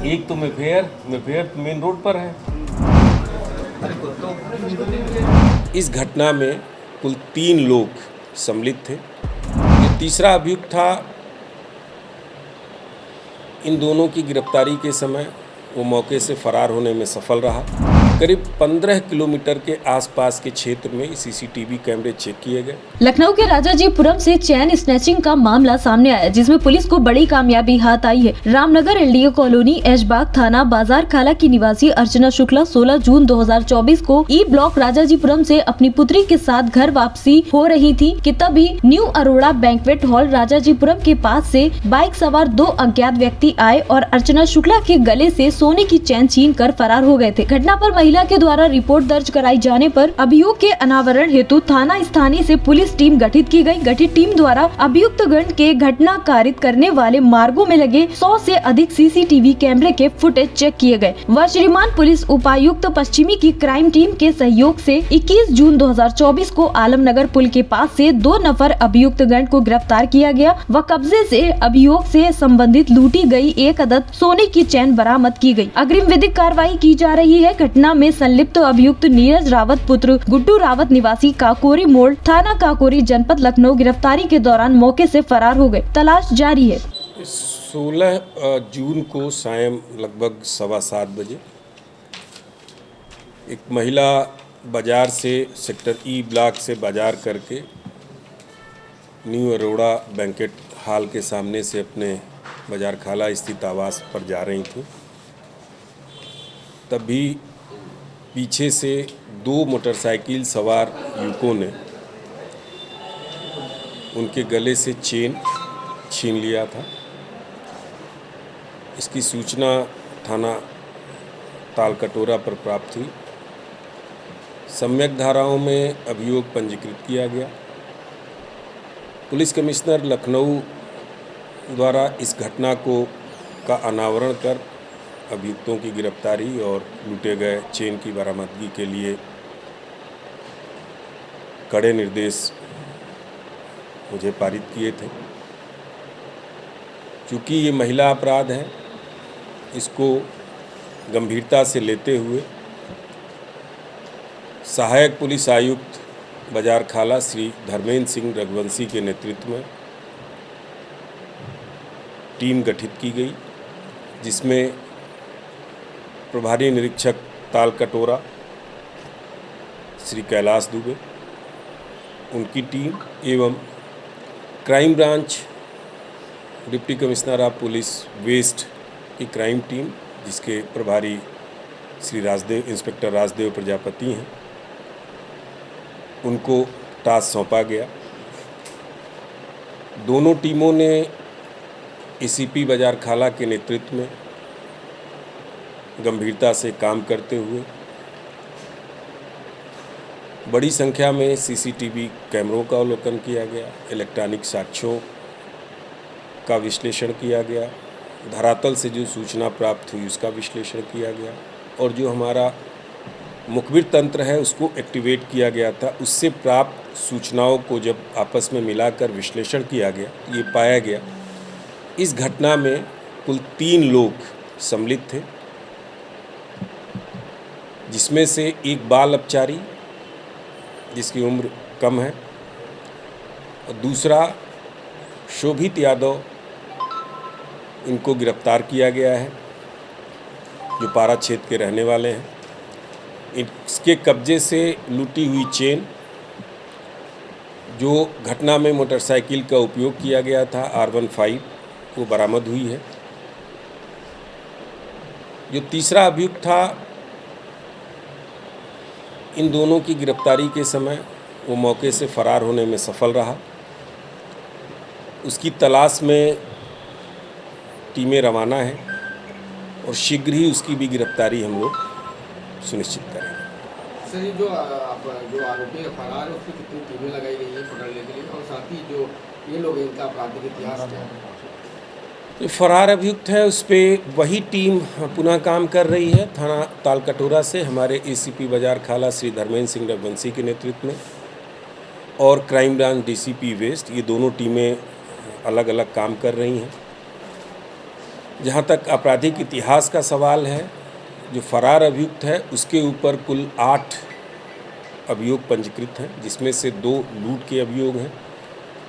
एक तो Mayfair main road पर है। इस घटना में कुल 3 लोग सम्मिलित थे। जो तीसरा अभियुक्त था, इन दोनों की गिरफ्तारी के समय वो मौके से फरार होने में सफल रहा। करीब 15 किलोमीटर के आसपास के क्षेत्र में सीसीटीवी कैमरे चेक किए गए। लखनऊ के राजाजीपुरम से चैन स्नैचिंग का मामला सामने आया, जिसमें पुलिस को बड़ी कामयाबी हाथ आई है। रामनगर एलडीओ कॉलोनी ऐशबाग थाना बाजार खाला की निवासी अर्चना शुक्ला 16 जून 2024 को ई ब्लॉक राजाजीपुरम से अपनी पुत्री के साथ घर वापसी हो रही थी कि तभी new Arora banquet hall Rajajipuram के पास से बाइक सवार 2 अज्ञात व्यक्ति आए और अर्चना शुक्ला के गले से सोने की चैन छीन कर फरार हो गए थे। घटना पर महिला के द्वारा रिपोर्ट दर्ज कराई जाने पर अभियोग के अनावरण हेतु थाना स्थानीय से पुलिस टीम गठित की गई। गठित टीम द्वारा अभियुक्त गण के घटना कारित करने वाले मार्गों में लगे 100 से अधिक सीसीटीवी कैमरे के फुटेज चेक किए गए। श्रीमान पुलिस उपायुक्त पश्चिमी की क्राइम टीम के सहयोग से 21 जून 2024 को आलमनगर पुल के पास से 2 नफर अभियुक्त गण को गिरफ्तार किया गया व कब्जे से अभियोग से संबंधित लूटी गई 1 अदद सोने की चैन बरामद की गई। अग्रिम विधिक कार्रवाई की जा रही है। घटना में संलिप्त अभियुक्त नीरज रावत पुत्र गुड्डू रावत निवासी काकोरी मोड़ थाना काकोरी जनपद लखनऊ गिरफ्तारी के दौरान मौके से फरार हो गए। तलाश जारी है। 16 जून को सायं लगभग 7:15 बजे एक महिला बाजार से सेक्टर ई ब्लॉक से बाजार करके न्यू अरोड़ा बैंकेट हॉल के सामने से अपने बाजार खाला स्थित आवास पर जा रही थी। तभी पीछे से 2 मोटरसाइकिल सवार युवकों ने उनके गले से चेन छीन लिया था। इसकी सूचना थाना तालकटोरा पर प्राप्त हुई। सम्यक धाराओं में अभियोग पंजीकृत किया गया। पुलिस कमिश्नर लखनऊ द्वारा इस घटना का अनावरण कर अभियुक्तों की गिरफ्तारी और लूटे गए चेन की बरामदगी के लिए कड़े निर्देश मुझे पारित किए थे। चूँकि ये महिला अपराध है, इसको गंभीरता से लेते हुए सहायक पुलिस आयुक्त बाजार खाला श्री धर्मेंद्र सिंह रघुवंशी के नेतृत्व में टीम गठित की गई, जिसमें प्रभारी निरीक्षक तालकटोरा श्री कैलाश दुबे, उनकी टीम एवं crime branch deputy commissioner of police waste की क्राइम टीम, जिसके प्रभारी श्री इंस्पेक्टर राजदेव प्रजापति हैं, उनको टास्क सौंपा गया। दोनों टीमों ने एसीपी बाजार खाला के नेतृत्व में गंभीरता से काम करते हुए बड़ी संख्या में सीसीटीवी कैमरों का अवलोकन किया गया, इलेक्ट्रॉनिक साक्ष्यों का विश्लेषण किया गया, धरातल से जो सूचना प्राप्त हुई उसका विश्लेषण किया गया और जो हमारा मुखबिर तंत्र है उसको एक्टिवेट किया गया था। उससे प्राप्त सूचनाओं को जब आपस में मिलाकर विश्लेषण किया गया, ये पाया गया इस घटना में कुल 3 लोग सम्मिलित थे, जिसमें से एक बाल अपचारी जिसकी उम्र कम है और दूसरा शोभित यादव, इनको गिरफ्तार किया गया है, जो पारा क्षेत्र के रहने वाले हैं। इसके कब्जे से लूटी हुई चेन, जो घटना में मोटरसाइकिल का उपयोग किया गया था R15, वो बरामद हुई है। जो तीसरा अभियुक्त था, इन दोनों की गिरफ्तारी के समय वो मौके से फरार होने में सफल रहा। उसकी तलाश में टीमें रवाना हैं और शीघ्र ही उसकी भी गिरफ्तारी हम लोग सुनिश्चित करेंगे। सर, जो आरोपी फरार है उसकी कितनी टीमें लगाई गई है पकड़ने के लिए, और साथ ही जो ये लोग हैं इनका आपराधिक इतिहास क्या है? जो फरार अभियुक्त है उस पर वही टीम पुनः काम कर रही है। थाना तालकटोरा से हमारे एसीपी बाजार खाला श्री धर्मेंद्र सिंह रघुवंशी के नेतृत्व में और क्राइम ब्रांच डीसीपी वेस्ट, ये दोनों टीमें अलग अलग काम कर रही हैं। जहाँ तक आपराधिक इतिहास का सवाल है, जो फरार अभियुक्त है उसके ऊपर कुल 8 अभियोग पंजीकृत हैं, जिसमें से 2 लूट के अभियोग हैं,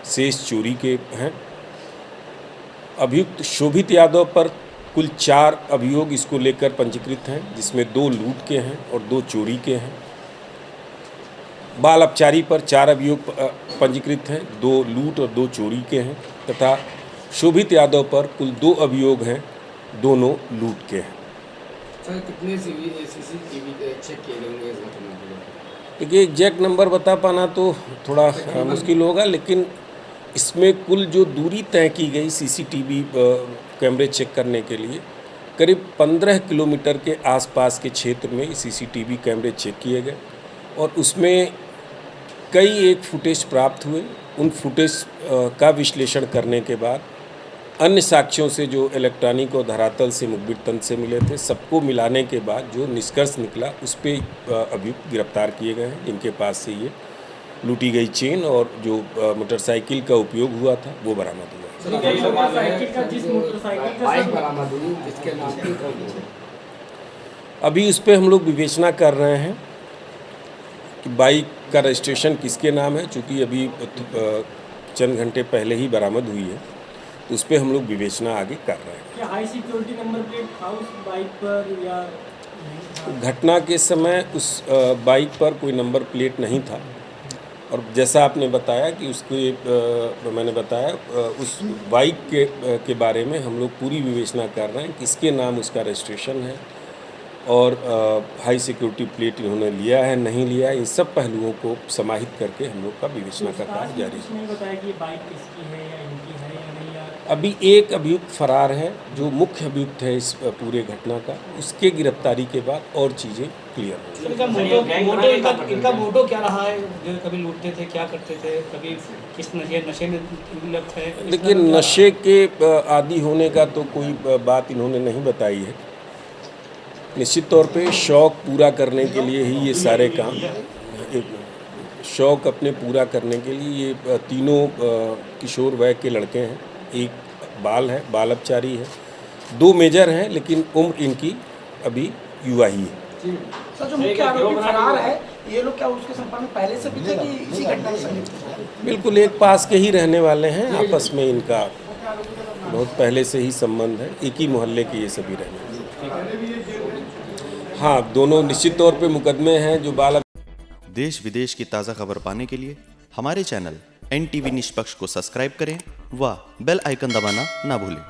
शेष चोरी के हैं। अभियुक्त शोभित यादव पर कुल 4 अभियोग इसको लेकर पंजीकृत हैं, जिसमें 2 लूट के हैं और 2 चोरी के हैं। बाल अपचारी पर 4 अभियोग पंजीकृत हैं, 2 लूट और 2 चोरी के हैं, तथा शोभित यादव पर कुल 2 अभियोग हैं, दोनों लूट के हैं। सर कितने सीसीटीवी चेक किए गए होंगे इस घटना के लिए? देखिए, एग्जैक्ट नंबर बता पाना तो थोड़ा मुश्किल होगा, लेकिन इसमें कुल जो दूरी तय की गई सीसीटीवी कैमरे चेक करने के लिए, करीब 15 किलोमीटर के आसपास के क्षेत्र में सीसीटीवी कैमरे चेक किए गए और उसमें कई एक फुटेज प्राप्त हुए। उन फुटेज का विश्लेषण करने के बाद अन्य साक्ष्यों से जो इलेक्ट्रॉनिक और धरातल से मुखबिर तंत्र से मिले थे, सबको मिलाने के बाद जो निष्कर्ष निकला उस पर अभियुक्त गिरफ्तार किए गए हैं, जिनके पास से ये लूटी गई चेन और जो मोटरसाइकिल का उपयोग हुआ था वो बरामद हुआ। बाइक बरामद हुई जिसके नाम की अभी उस पर हम लोग विवेचना कर रहे हैं कि बाइक का रजिस्ट्रेशन किसके नाम है, चूँकि अभी चंद घंटे पहले ही बरामद हुई है, तो उस पर हम लोग विवेचना आगे कर रहे हैं। क्या हाई सिक्योरिटी नंबर प्लेट था उस बाइक पर या घटना के समय उस बाइक पर कोई नंबर प्लेट नहीं था, और जैसा आपने बताया कि उसके मैंने बताया उस बाइक के बारे में हम लोग पूरी विवेचना कर रहे हैं, किसके नाम उसका रजिस्ट्रेशन है और हाई सिक्योरिटी प्लेट इन्होंने लिया है नहीं लिया है, इन सब पहलुओं को समाहित करके हम लोग का विवेचना का कार्य जारी है। नहीं बताया कि ये बाइक किसकी है या इनकी है या नहीं, या अभी एक अभियुक्त फरार है जो मुख्य अभियुक्त है इस पूरे घटना का, उसके गिरफ्तारी के बाद और चीज़ें क्लियर होंगी। इनका मोटो क्या रहा है? जो कभी लूटते थे, क्या करते थे, कभी किस नशे में लिप्त है? देखिए, नशे के आदी होने का तो कोई बात इन्होंने नहीं बताई है। निश्चित तौर पे शौक़ पूरा करने के लिए ही ये सारे काम, शौक़ अपने पूरा करने के लिए ये तीनों किशोर वय के लड़के हैं। एक बाल है, बाल अपचारी है, 2 मेजर हैं, लेकिन उम्र इनकी अभी युवा ही है। सर, जो मुख्य आरोपी फरार है, ये लोग क्या उसके संपर्क में पहले से भी थे कि इसी घटना में संलिप्त थे? बिल्कुल एक पास के ही रहने वाले हैं, आपस में इनका बहुत पहले से ही संबंध है, एक ही मोहल्ले के ये सभी रहने वाले। हाँ, दोनों निश्चित तौर पे मुकदमे हैं जो बाल। देश विदेश की ताज़ा खबर पाने के लिए हमारे चैनल NTV निष्पक्ष को सब्सक्राइब करें व बेल आइकन दबाना ना भूलें।